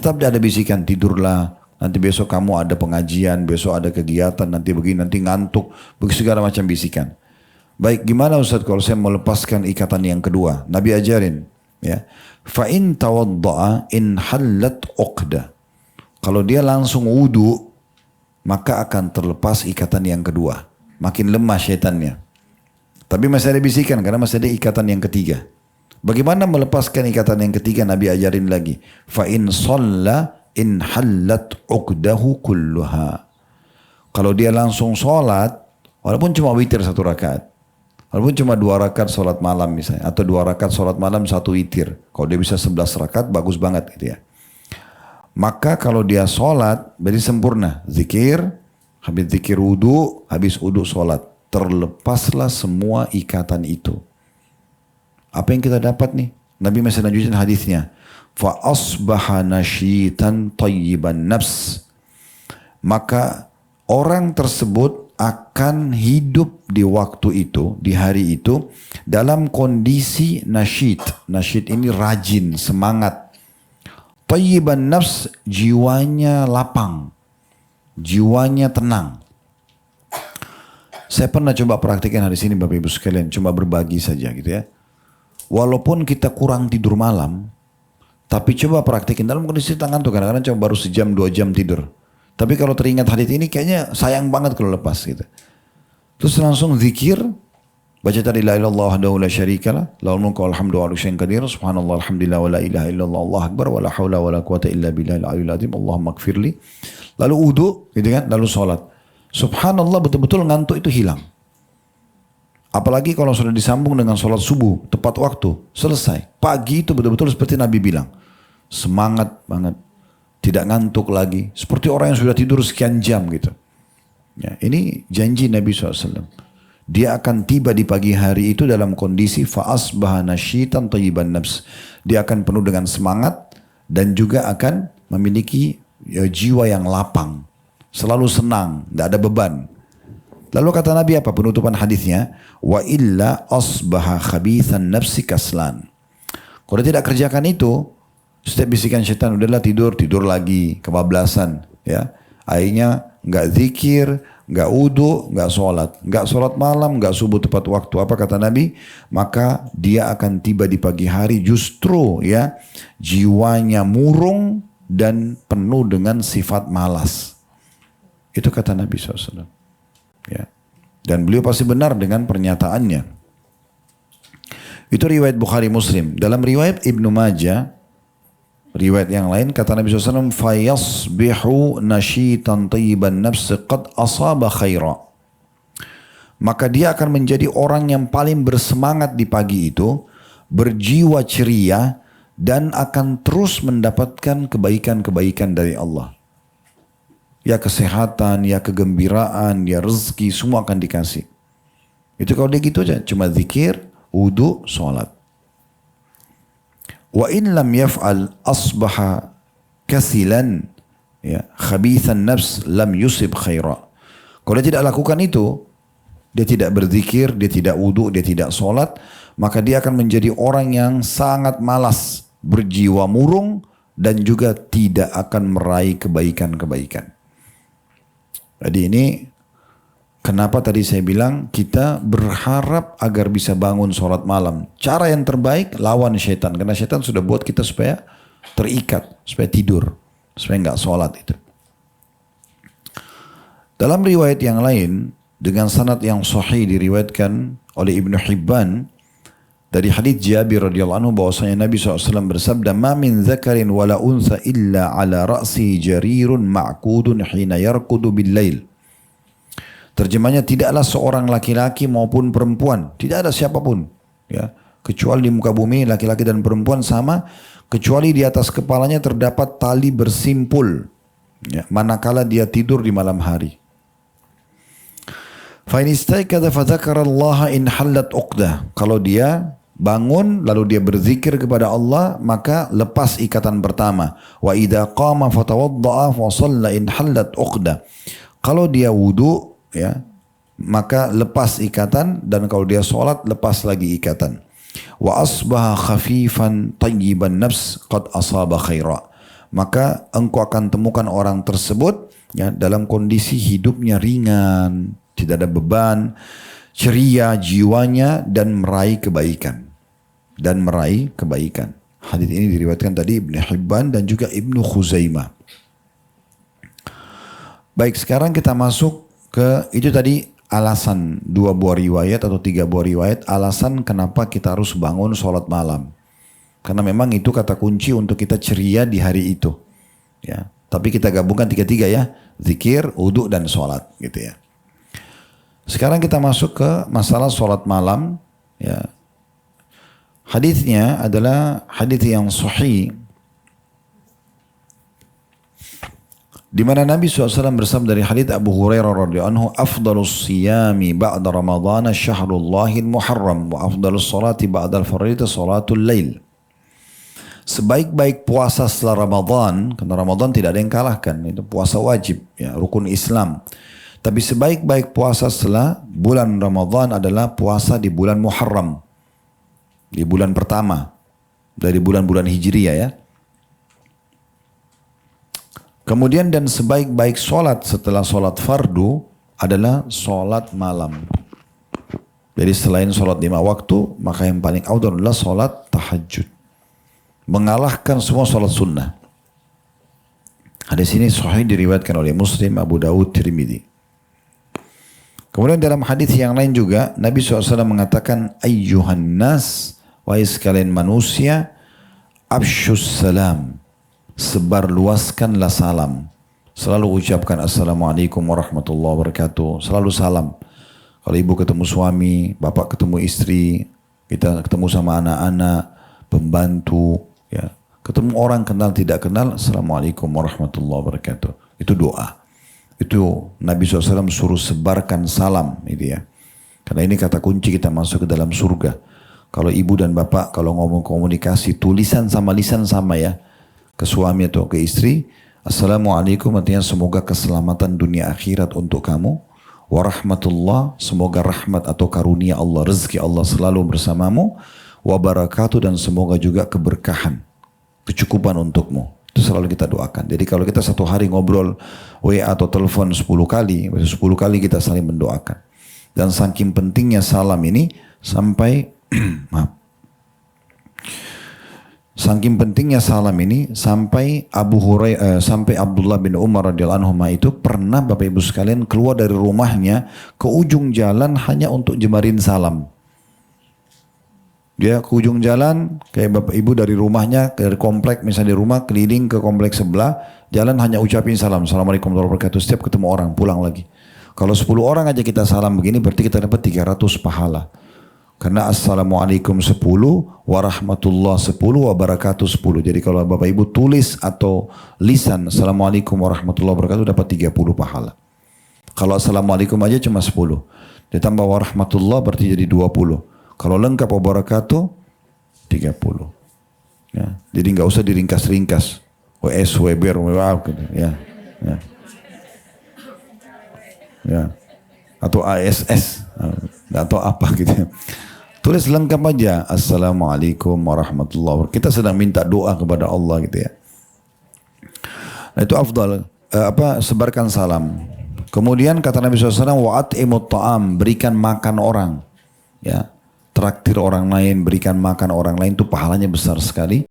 Tetap ada bisikan, tidurlah. Nanti besok kamu ada pengajian, besok ada kegiatan, nanti begini, nanti ngantuk. Begitu segala macam bisikan. Baik, gimana Ustaz kalau saya melepaskan ikatan yang kedua? Nabi ajarin. Ya. Fa'in tawadda'a in hallat uqda. Kalau dia langsung wudu, maka akan terlepas ikatan yang kedua. Makin lemah syaitannya. Tapi masih ada bisikan karena masih ada ikatan yang ketiga. Bagaimana melepaskan ikatan yang ketiga? Nabi ajarin lagi. Fa'in shalla in hallat uqdahu kulluha. Kalau dia langsung sholat, walaupun cuma witir 1 rakaat. Walaupun cuma 2 rakaat sholat malam misalnya. Atau 2 rakaat sholat malam 1 witir. Kalau dia bisa 11 rakaat bagus banget gitu ya. Maka kalau dia sholat berarti sempurna. Zikir, habis zikir wudu, habis wudu sholat. Terlepaslah semua ikatan itu. Apa yang kita dapat nih? Nabi masih lanjutin hadisnya. Fa asbaha nashitan tayyiban nafs. Maka orang tersebut akan hidup di waktu itu, di hari itu dalam kondisi nasyid. Nasyid ini rajin, semangat. Tayyiban nafs, jiwanya lapang, jiwanya tenang. Saya pernah coba praktikkan hari ini Bapak Ibu sekalian, cuma berbagi saja gitu ya. Walaupun kita kurang tidur malam, tapi coba praktikin dalam kondisi tangan tuh kadang-kadang cuma baru sejam 2 jam tidur. Tapi kalau teringat hadits ini kayaknya sayang banget kalau lepas gitu. Terus langsung zikir, baca tadi la ilaha illallah wahdahu la syarikalah, lahul mulku wal hamdu wa huwa ala kulli syai'in qadir, subhanallah alhamdulillah wa la ilaha illallah allahu akbar wa la haula wa la quwata illa billahil aliyyil azim, Allahumma ighfirli. Lalu wudu gitu kan, lalu salat. Subhanallah betul-betul ngantuk itu hilang. Apalagi kalau sudah disambung dengan sholat subuh, tepat waktu, selesai. Pagi itu betul-betul seperti Nabi bilang. Semangat banget. Tidak ngantuk lagi. Seperti orang yang sudah tidur sekian jam gitu. Ya, ini janji Nabi SAW. Dia akan tiba di pagi hari itu dalam kondisi fa'asbaha nasyitan thayyiban nafs. Dia akan penuh dengan semangat dan juga akan memiliki jiwa yang lapang. Selalu senang, tidak ada beban. Lalu kata Nabi apa penutupan hadisnya? Wa illa asbaha khabithan nafsi kaslan. Kalau tidak kerjakan itu, setiap bisikan syaitan udahlah tidur lagi, kebablasan, ya. Akhirnya nggak zikir, nggak wudu, nggak sholat malam, nggak subuh tepat waktu. Apa kata Nabi? Maka dia akan tiba di pagi hari justru ya jiwanya murung dan penuh dengan sifat malas. Itu kata Nabi SAW. Ya. Dan beliau pasti benar dengan pernyataannya. Itu riwayat Bukhari Muslim. Dalam riwayat Ibnu Majah, riwayat yang lain kata Nabi SAW, fayasbihu nashitan tayyiban nafsi qad asaba khaira. Maka dia akan menjadi orang yang paling bersemangat di pagi itu, berjiwa ceria dan akan terus mendapatkan kebaikan-kebaikan dari Allah. Ya kesehatan, ya kegembiraan, ya rezeki, semua akan dikasih. Itu kalau dia gitu aja, cuma zikir, wudu, sholat. Wa in lam yaf'al asbaha kasilan, ya khabithan nafs lam yusib khaira. Kalau dia tidak lakukan itu, dia tidak berzikir, dia tidak wudu, dia tidak sholat, maka dia akan menjadi orang yang sangat malas, berjiwa murung, dan juga tidak akan meraih kebaikan-kebaikan. Jadi ini kenapa tadi saya bilang kita berharap agar bisa bangun sholat malam. Cara yang terbaik lawan syaitan. Karena syaitan sudah buat kita supaya terikat, supaya tidur, supaya nggak sholat itu. Dalam riwayat yang lain dengan sanad yang sahih diriwayatkan oleh Ibnu Hibban dari hadits Jabir radhiyallahu anhu bahwasanya Nabi SAW bersabda, "Ma min dzakarin wala untha illa ala ra'si jarirun ma'kudun hina yarkudu bil lail." Terjemahnya, tidaklah seorang laki-laki maupun perempuan, tidak ada siapapun, ya, kecuali di muka bumi laki-laki dan perempuan sama, kecuali di atas kepalanya terdapat tali bersimpul, ya, manakala dia tidur di malam hari. Fa in istaykadha fa dzakarallaha in hallat uqdah. Kalau dia bangun lalu dia berzikir kepada Allah, maka lepas ikatan pertama. Wa idza qama fatawaddaa fa shalla in hallat uqdah. Kalau dia wudu, ya, maka lepas ikatan, dan kalau dia sholat lepas lagi ikatan. Wa asbaha khafifan tayyiban nafs qad asaba khaira. maka engkau akan temukan orang tersebut ya dalam kondisi hidupnya ringan, tidak ada beban, ceria jiwanya dan meraih kebaikan. Hadis ini diriwayatkan tadi Ibnu Hibban dan juga Ibnu Khuzaimah. Baik, sekarang kita masuk ke itu tadi alasan 2 buah riwayat atau 3 buah riwayat alasan kenapa kita harus bangun sholat malam. Karena memang itu kata kunci untuk kita ceria di hari itu. Ya, tapi kita gabungkan 3-3 ya, zikir, wudu dan sholat gitu ya. Sekarang kita masuk ke masalah sholat malam. Ya, hadisnya adalah hadis yang sahih, di mana Nabi SAW bersabda dari hadits Abu Hurairah radhiyallahu anhu, afdalus siyami ba'da Ramadhan syahrullahil muharram wa afdalus salati ba'dal fardhi salatul lail. Sebaik-baik puasa setelah Ramadan, karena Ramadan tidak ada yang kalahkan, itu puasa wajib, ya, rukun Islam. Tapi sebaik-baik puasa setelah bulan Ramadan adalah puasa di bulan Muharram, di bulan pertama dari bulan-bulan Hijriyah ya. Kemudian dan sebaik-baik sholat setelah sholat fardu adalah sholat malam. Jadi selain sholat 5 waktu, maka yang paling afdal adalah sholat tahajud. Mengalahkan semua sholat sunnah. Hadis ini sahih diriwayatkan oleh Muslim, Abu Dawud, Tirmidzi. Kemudian dalam hadis yang lain juga Nabi SAW mengatakan, ayyuhan nas, wahai sekalian manusia, afshus salam, sebarluaskanlah salam. Selalu ucapkan assalamualaikum warahmatullahi wabarakatuh. Selalu salam. Kalau ibu ketemu suami, bapak ketemu istri, kita ketemu sama anak-anak, pembantu, ya, ketemu orang kenal tidak kenal, assalamualaikum warahmatullahi wabarakatuh. Itu doa. Itu Nabi SAW suruh sebarkan salam, itu ya. Karena ini kata kunci kita masuk ke dalam surga. Kalau ibu dan bapak kalau ngomong komunikasi tulisan sama lisan sama ya, ke suami atau ke istri, assalamualaikum artinya semoga keselamatan dunia akhirat untuk kamu, warahmatullah, semoga rahmat atau karunia Allah, rezeki Allah selalu bersamamu, wabarakatuh, dan semoga juga keberkahan, kecukupan untukmu. Itu selalu kita doakan. Jadi kalau kita satu hari ngobrol WA atau telepon 10 kali, 10 kali kita saling mendoakan. Dan saking pentingnya salam ini sampai maaf. Saking pentingnya salam ini sampai sampai Abdullah bin Umar radhiyallahu anhu itu pernah Bapak Ibu sekalian keluar dari rumahnya ke ujung jalan hanya untuk jemarin salam. Dia ke ujung jalan, kayak Bapak Ibu dari rumahnya, dari komplek, misalnya di rumah, keliling ke komplek sebelah, jalan hanya ucapin salam. Assalamualaikum warahmatullahi wabarakatuh. Setiap ketemu orang, pulang lagi. Kalau 10 orang aja kita salam begini, berarti kita dapat 300 pahala. Karena assalamualaikum 10, warahmatullah 10, wabarakatuh 10. Jadi kalau Bapak Ibu tulis atau lisan, assalamualaikum warahmatullahi wabarakatuh, dapat 30 pahala. Kalau assalamualaikum aja cuma 10. Ditambah warahmatullah berarti jadi 20. Kalau lengkap wabarakatuh 30. Ya, jadi nggak usah diringkas-ringkas. WS, WB, gitu. Ya, ya. Ya. Atau ASS atau apa gitu. Tulis lengkap aja. Assalamualaikum warahmatullahi wabarakatuh. Kita sedang minta doa kepada Allah gitu ya. Nah, itu afdal. Sebarkan salam. Kemudian kata Nabi SAW, wa'at'imut ta'am, berikan makan orang. Ya. Traktir orang lain, berikan makan orang lain, itu pahalanya besar sekali.